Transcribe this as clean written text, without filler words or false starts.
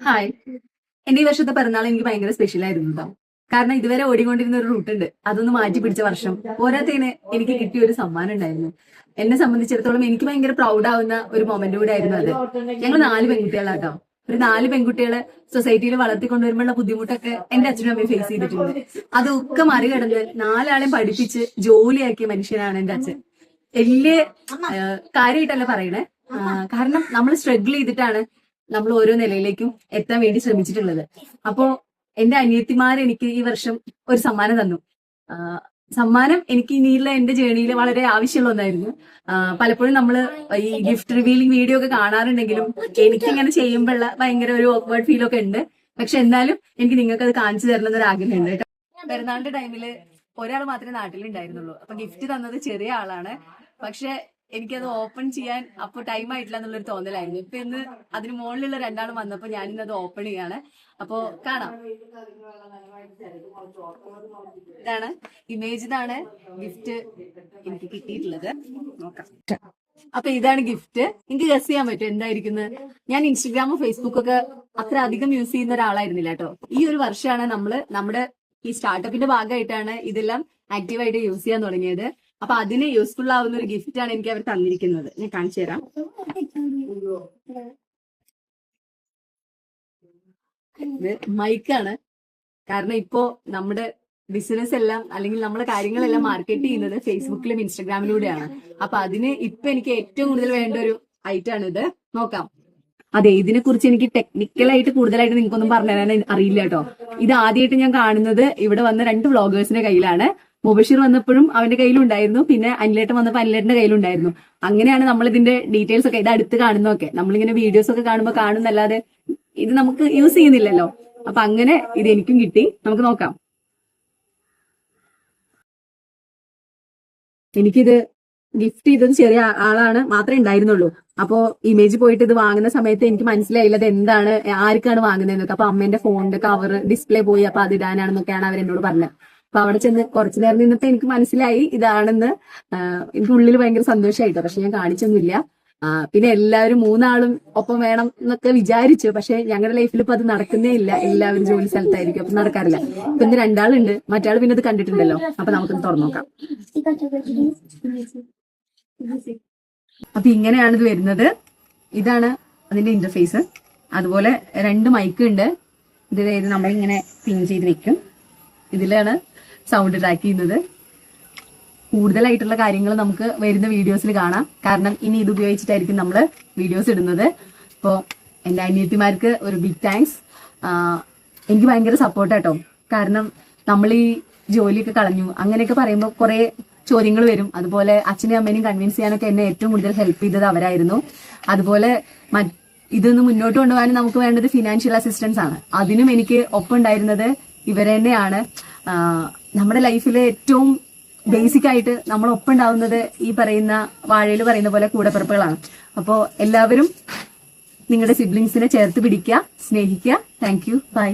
Hi. എന്റെ ഈ വർഷത്തെ പിറന്നാൾ എനിക്ക് ഭയങ്കര സ്പെഷ്യൽ ആയിരുന്നു കേട്ടോ. കാരണം ഇതുവരെ ഓടിക്കൊണ്ടിരുന്ന ഒരു റൂട്ടുണ്ട്, അതൊന്ന് മാറ്റി പിടിച്ച വർഷം. പോരാത്തതിന് എനിക്ക് കിട്ടിയ ഒരു സമ്മാനം ഉണ്ടായിരുന്നു. എന്നെ സംബന്ധിച്ചിടത്തോളം എനിക്ക് ഭയങ്കര പ്രൗഡ് ആവുന്ന ഒരു മൊമെന്റ് കൂടെ ആയിരുന്നു അത്. ഞങ്ങൾ 4 പെൺകുട്ടികളാട്ടോ. ഒരു 4 പെൺകുട്ടികളെ സൊസൈറ്റിയിൽ വളർത്തിക്കൊണ്ടുവരുമ്പോഴുള്ള ബുദ്ധിമുട്ടൊക്കെ എന്റെ അച്ഛനും അമ്മയും ഫേസ് ചെയ്തിട്ടുണ്ട്. അതൊക്കെ മറികടന്ന് 4 ആളെയും പഠിപ്പിച്ച് ജോലിയാക്കിയ മനുഷ്യനാണ് എന്റെ അച്ഛൻ. വലിയ കാര്യമായിട്ടല്ല പറയണേ, കാരണം നമ്മൾ സ്ട്രഗിൾ ചെയ്തിട്ടാണ് നമ്മൾ ഓരോ നിലയിലേക്കും എത്താൻ വേണ്ടി ശ്രമിച്ചിട്ടുള്ളത്. അപ്പോ എന്റെ അനിയത്തിമാർ എനിക്ക് ഈ വർഷം ഒരു സമ്മാനം തന്നു. സമ്മാനം എനിക്ക് ഇനിയുള്ള എന്റെ ജേണിയിൽ വളരെ ആവശ്യമുള്ള ഒന്നായിരുന്നു. പലപ്പോഴും നമ്മൾ ഈ ഗിഫ്റ്റ് റിവീലിംഗ് വീഡിയോ ഒക്കെ കാണാറുണ്ടെങ്കിലും എനിക്ക് ഇങ്ങനെ ചെയ്യുമ്പോഴുള്ള ഭയങ്കര ഒരു ഓക്വേർഡ് ഫീൽ ഒക്കെ ഉണ്ട്. പക്ഷെ എന്നാലും എനിക്ക് നിങ്ങൾക്ക് അത് കാണിച്ചു തരണം എന്നൊരു ആഗ്രഹമുണ്ട് കേട്ടോ. പെരുന്നാളിന്റെ ടൈമില് ഒരാൾ മാത്രമേ നാട്ടിലുണ്ടായിരുന്നുള്ളൂ. അപ്പൊ ഗിഫ്റ്റ് തന്നത് ചെറിയ ആളാണ്. പക്ഷെ എനിക്കത് ഓപ്പൺ ചെയ്യാൻ അപ്പൊ ടൈം ആയിട്ടില്ല എന്നുള്ളൊരു തോന്നലായിരുന്നു. ഇപ്പൊ ഇന്ന് അതിന് മുകളിലുള്ള 2 ആൾ വന്നപ്പോ ഞാനിന്ന് അത് ഓപ്പൺ ചെയ്യാണ്. അപ്പോ കാണാം. ഇതാണ് ഇമേജ്, ഇതാണ് ഗിഫ്റ്റ് എനിക്ക് കിട്ടിയിട്ടുള്ളത്. നോക്കാം. അപ്പൊ ഇതാണ് ഗിഫ്റ്റ്. എനിക്ക് ഗസ് ചെയ്യാൻ പറ്റും എന്തായിരിക്കുന്നത്. ഞാൻ ഇൻസ്റ്റഗ്രാമും ഫേസ്ബുക്കും ഒക്കെ അത്ര അധികം യൂസ് ചെയ്യുന്ന ഒരാളായിരുന്നില്ല കേട്ടോ. ഈ ഒരു വർഷമാണ് നമ്മുടെ ഈ സ്റ്റാർട്ടപ്പിന്റെ ഭാഗമായിട്ടാണ് ഇതെല്ലാം ആക്റ്റീവായിട്ട് യൂസ് ചെയ്യാൻ തുടങ്ങിയത്. അപ്പൊ അതിന് യൂസ്ഫുൾ ആവുന്ന ഒരു ഗിഫ്റ്റ് ആണ് എനിക്ക് അവർ തന്നിരിക്കുന്നത്. ഞാൻ കാണിച്ചു തരാം. ഇത് മൈക്കാണ്. കാരണം ഇപ്പോ നമ്മുടെ ബിസിനസ് എല്ലാം അല്ലെങ്കിൽ നമ്മുടെ കാര്യങ്ങളെല്ലാം മാർക്കറ്റ് ചെയ്യുന്നത് ഫേസ്ബുക്കിലും ഇൻസ്റ്റാഗ്രാമിലൂടെയാണ്. അപ്പൊ അതിന് ഇപ്പൊ എനിക്ക് ഏറ്റവും കൂടുതൽ വേണ്ട ഒരു ഐറ്റം ആണ് ഇത്. നോക്കാം. അതെ, ഇതിനെ കുറിച്ച് എനിക്ക് ടെക്നിക്കലായിട്ട് കൂടുതലായിട്ട് നിങ്ങൾക്കൊന്നും പറഞ്ഞു തരാൻ അറിയില്ല കേട്ടോ. ഇത് ആദ്യമായിട്ട് ഞാൻ കാണുന്നത് ഇവിടെ വന്ന 2 വ്ളോഗേഴ്സിന്റെ കയ്യിലാണ്. മുബഷീർ വന്നപ്പോഴും അവന്റെ കയ്യിലുണ്ടായിരുന്നു, പിന്നെ അനിലേട്ടൻ വന്നപ്പോൾ അനിലേട്ടന്റെ കയ്യിലുണ്ടായിരുന്നു. അങ്ങനെയാണ് നമ്മൾ ഇതിന്റെ ഡീറ്റെയിൽസ് ഒക്കെ ഇത് അടുത്ത് കാണുന്നതൊക്കെ. നമ്മളിങ്ങനെ വീഡിയോസ് ഒക്കെ കാണുമ്പോൾ കാണുന്നല്ലാതെ ഇത് നമുക്ക് യൂസ് ചെയ്യുന്നില്ലല്ലോ. അപ്പൊ അങ്ങനെ ഇത് എനിക്കും കിട്ടി. നമുക്ക് നോക്കാം. എനിക്കിത് ഗിഫ്റ്റ് ചെയ്തത് ചെറിയ ആളാണ് മാത്രമേ ഉണ്ടായിരുന്നുള്ളൂ. അപ്പോ ഇമേജ് പോയിട്ട് ഇത് വാങ്ങുന്ന സമയത്ത് എനിക്ക് മനസ്സിലായില്ല അത് എന്താണ്, ആർക്കാണ് വാങ്ങുന്നതെന്നൊക്കെ. അപ്പൊ അമ്മേന്റെ ഫോണിന്റെ കവർ ഡിസ്പ്ലേ പോയി, അപ്പൊ അത് ഇടാനാണെന്നൊക്കെയാണ് അവരെന്നോട് പറഞ്ഞത്. അപ്പൊ അവിടെ ചെന്ന് കുറച്ചു നേരം നിന്നപ്പോ എനിക്ക് മനസ്സിലായി ഇതാണെന്ന്. എനിക്ക് ഉള്ളിൽ ഭയങ്കര സന്തോഷമായിട്ടോ. പക്ഷെ ഞാൻ കാണിച്ചൊന്നുമില്ല. പിന്നെ എല്ലാവരും 3 ആളും ഒപ്പം വേണം എന്നൊക്കെ വിചാരിച്ചു. പക്ഷെ ഞങ്ങളുടെ ലൈഫിൽ ഇപ്പൊ അത് നടക്കുന്നേ ഇല്ല. എല്ലാവരും ജോലി സ്ഥലത്തായിരിക്കും, അപ്പൊ നടക്കാറില്ല. ഇപ്പൊ ഇന്ന് 2 ആളുണ്ട്, മറ്റാൾ പിന്നെ ഇത് കണ്ടിട്ടുണ്ടല്ലോ. അപ്പൊ നമുക്കൊന്ന് തുറന്നു നോക്കാം. അപ്പൊ ഇങ്ങനെയാണ് ഇത് വരുന്നത്. ഇതാണ് അതിന്റെ ഇന്റർഫേസ്. അതുപോലെ 2 മൈക്ക് ഉണ്ട്. ഇത് നമ്മളിങ്ങനെ പിൻ ചെയ്ത് വെക്കും. ഇതിലാണ് സൗണ്ട് ട്രാക്ക് ചെയ്യുന്നത്. കൂടുതലായിട്ടുള്ള കാര്യങ്ങൾ നമുക്ക് വരുന്ന വീഡിയോസിൽ കാണാം. കാരണം ഇനി ഇത് ഉപയോഗിച്ചിട്ടായിരിക്കും നമ്മൾ വീഡിയോസ് ഇടുന്നത്. അപ്പോൾ എൻ്റെ അനിയത്തിമാർക്ക് ഒരു ബിഗ് താങ്ക്സ്. എനിക്ക് ഭയങ്കര സപ്പോർട്ടാട്ടോ. കാരണം നമ്മൾ ഈ ജോലിയൊക്കെ കളഞ്ഞു അങ്ങനെയൊക്കെ പറയുമ്പോൾ കുറെ ചോദ്യങ്ങൾ വരും. അതുപോലെ അച്ഛനെയും അമ്മേനെയും കൺവിൻസ് ചെയ്യാനൊക്കെ എന്നെ ഏറ്റവും കൂടുതൽ ഹെൽപ്പ് ചെയ്തത് അവരായിരുന്നു. അതുപോലെ ഇതൊന്ന് മുന്നോട്ട് കൊണ്ടുപോകാൻ നമുക്ക് വേണ്ടത് ഫിനാൻഷ്യൽ അസിസ്റ്റൻസ് ആണ്. അതിനും എനിക്ക് ഒപ്പം ഉണ്ടായിരുന്നത് ഇവരെ തന്നെയാണ്. നമ്മുടെ ലൈഫിലെ ഏറ്റവും ബേസിക് ആയിട്ട് നമ്മളൊപ്പം ഉണ്ടാവുന്നത് ഈ പറയുന്ന വാഴയിൽ പറയുന്ന പോലെ കൂടപ്പിറപ്പുകളാണ്. അപ്പോൾ എല്ലാവരും നിങ്ങളുടെ സിബ്ലിങ്സിനെ ചേർത്ത് പിടിക്കുക, സ്നേഹിക്കുക. Thank you. ബൈ.